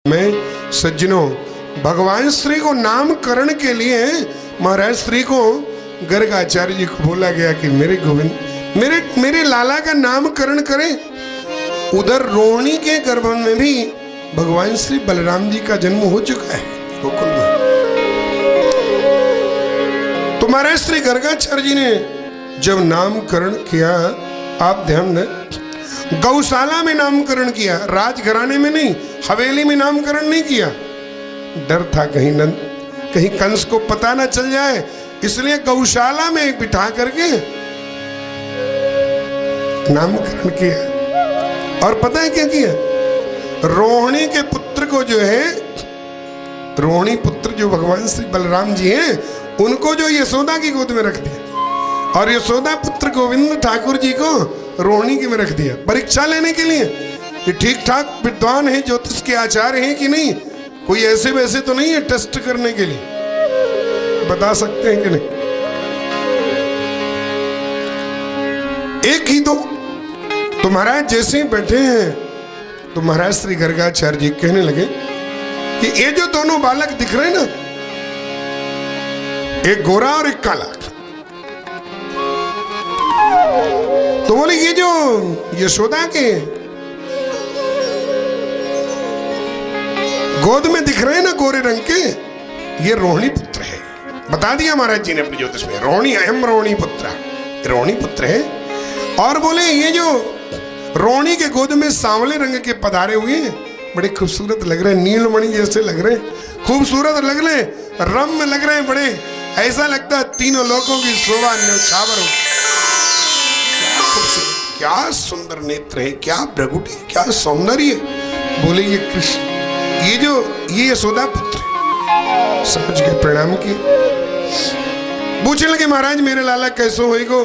में सज्जनों, भगवान श्री को नामकरण के लिए महाराज श्री को गर्गाचार्य जी को बोला गया कि मेरे गोविंद मेरे लाला का नामकरण करें। उधर रोहिणी के गर्भ में भी भगवान श्री बलराम जी का जन्म हो चुका है गोकुल में। तो महाराज श्री गर्गाचार्य जी ने जब नामकरण किया, आप ध्यान दें, गौशाला में नामकरण किया, राजघराने में नहीं, हवेली में नामकरण नहीं किया। डर था कहीं कंस को पता ना चल जाए, इसलिए गौशाला में बिठा करके नामकरण किया। और पता है क्या किया? रोहिणी के पुत्र को जो है, रोहिणी पुत्र जो भगवान श्री बलराम जी हैं, उनको जो यशोदा की गोद में रख दिया और यशोदा पुत्र गोविंद ठाकुर जी को रोहिणी के में रख दिया परीक्षा लेने के लिए कि ठीक ठाक विद्वान है, ज्योतिष के आचार्य हैं कि नहीं, कोई ऐसे वैसे तो नहीं है, टेस्ट करने के लिए बता सकते हैं कि नहीं। एक ही तो महाराज जैसे ही बैठे हैं तो महाराज श्री गर्गाचार्य जी कहने लगे कि ये जो दोनों बालक दिख रहे हैं ना, एक गोरा और एक काला, तो बोले ये जो यशोदा के गोद में दिख रहे हैं ना गोरे रंग के, ये रोहिणी पुत्र है। बता दिया महाराज जी ने अपनी ज्योतिष में, रोहिणी अहम रोहिणी पुत्र, रोहिणी पुत्र है। और बोले ये जो रोहिणी के गोद में सांवले रंग के पधारे हुए हैं, बड़े खूबसूरत लग रहे हैं, नीलमणि जैसे लग रहे हैं, खूबसूरत लग रहे हैं, रम्य लग रहे हैं, बड़े ऐसा लगता है तीनों लोकों की शोभा न्यौछावर हो। क्या सुंदर नेत्र है, क्या प्रगुटी, क्या सौंदर्य। बोले ये कृष्ण, ये यशोदा पुत्र समझ के प्रणाम किए। पूछने लगे महाराज मेरे लाला कैसो होएगो?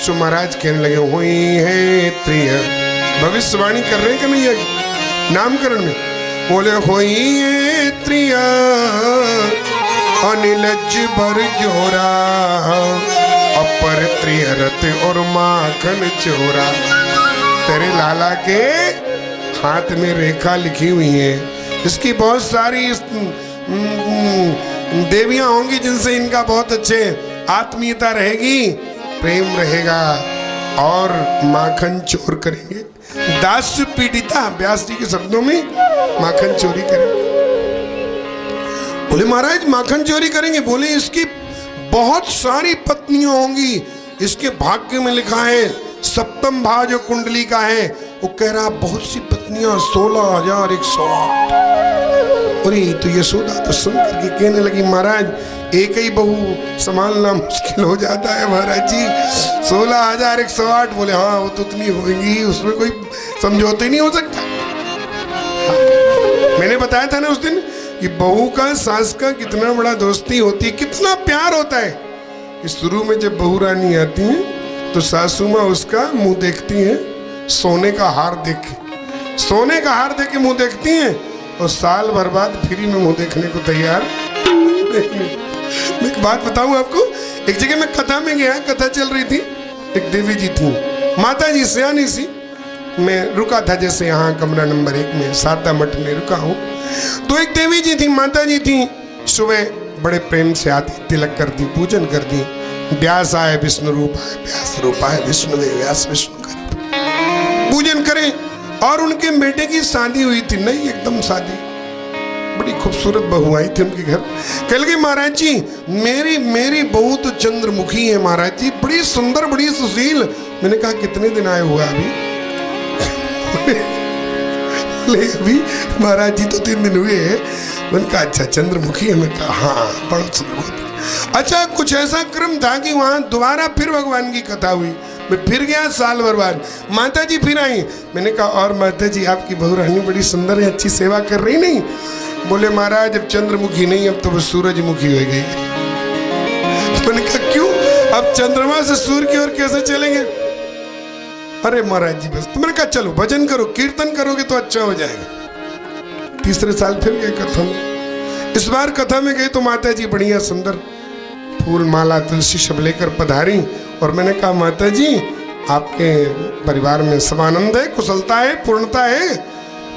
सो महाराज कहने लगे हुई है प्रिय, भविष्यवाणी कर रहे कि नहीं है नामकरण में? बोले हुई है प्रिय अनिलज भर जोरा, अपर त्रिहरत और माखन चोरा। तेरे लाला के हाथ में रेखा लिखी हुई है, इसकी बहुत सारी देवियां होंगी जिनसे इनका बहुत अच्छे आत्मीयता रहेगी, प्रेम रहेगा, और माखन चोर करेंगे। दास्य पीड़िता, व्यास जी के शब्दों में माखन चोरी करेंगे। बोले महाराज माखन चोरी करेंगे? बोले इसकी बहुत सारी पत्नियां होंगी, इसके भाग्य में लिखा है सप्तम भाव जो कुंडली का है, वो कह रहा बहुत सी पत्नियां 16,108। अरे तो यशोदा तो सुन करके कहने लगी महाराज एक ही बहू संभालना मुश्किल हो जाता है महाराज जी, 16,108। बोले हाँ वो तो उतनी होगी, उसमें कोई समझौते नहीं हो सकता। मैंने बताया था ना उस दिन कि बहू का सास का कितना बड़ा दोस्ती होती है, कितना प्यार होता है। शुरू में जब बहू रानी आती है तो सासू माँ उसका मुंह देखती है, सोने का हार देख के मुंह देखती हैं, और साल भर बाद फ्री में मुंह देखने को तैयार। मैं एक बात बताऊं आपको, एक जगह मैं कथा में गया, कथा चल रही थी, एक देवी जी थी, माता जी सियानी सी। मैं रुका था जैसे यहाँ कमरा नंबर 1 में शारदा मठ में रुका हूँ, तो एक देवी जी थी, माता जी थी। सुबह बड़े प्रेम से आती, तिलक करती, पूजन करती, व्यास आए विष्णु रूप आए, व्यास रूप आए विष्णु देव, व्यास विष्णु कर पूजन करें। और उनके बेटे की शादी हुई थी, नहीं एकदम शादी, बड़ी खूबसूरत बहू आई थी उनके घर। कह लगे महाराज जी मेरी बहू तो चंद्रमुखी है महाराज जी, बड़ी सुंदर बड़ी सुशील। मैंने कहा कितने दिन आए हुआ अभी? अभी महाराज जी तो 3 दिन हुए हैं। मैंने कहा अच्छा चंद्रमुखी है? मैं कहा हाँ बहुत सुंदर। अच्छा कुछ ऐसा क्रम था कि वहां दोबारा फिर भगवान की कथा हुई। मैं फिर गया साल भर बाद, माता जी फिर आई। मैंने कहा और माता जी आपकी बहू रानी बड़ी सुंदर है, अच्छी सेवा कर रही नहीं? बोले महाराज अब चंद्रमुखी नहीं, अब तो वो सूरजमुखी हो गई। मैंने कहा क्यों? अब चंद्रमा से सूर्य की ओर कैसे चलेंगे? अरे महाराज जी बस। तो मैंने कहा चलो भजन करो, कीर्तन करोगे तो अच्छा हो जाएगा। तीसरे साल फिर गए कथा में। इस बार कथा में गए तो माता जी बढ़िया सुंदर फूल माला तुलसी सब लेकर पधारी, और मैंने कहा माता जी आपके परिवार में सब आनंद है, कुशलता है, पूर्णता है?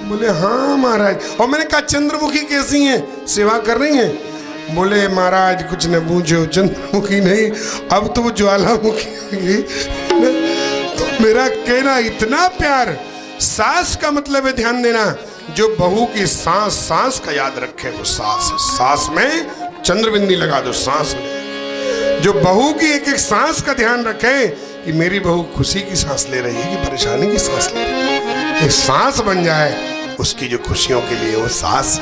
बोले हाँ महाराज। और मैंने कहा चंद्रमुखी कैसी हैं, सेवा कर रही हैं? बोले महाराज कुछ न पूछो, चंद्रमुखी नहीं, अब तो वो ज्वालामुखी होगी। तो मेरा कहना इतना प्यार, सास का मतलब है ध्यान देना, जो बहू की सांस सांस का याद रखे, वो सांस है। सांस में चंद्रबिंदी लगा दो, सांस में। जो बहू की एक एक सांस का ध्यान रखे कि मेरी बहू खुशी की सांस ले रही है कि परेशानी की सांस ले रही है, एक सांस बन जाए उसकी जो खुशियों के लिए वो सांस।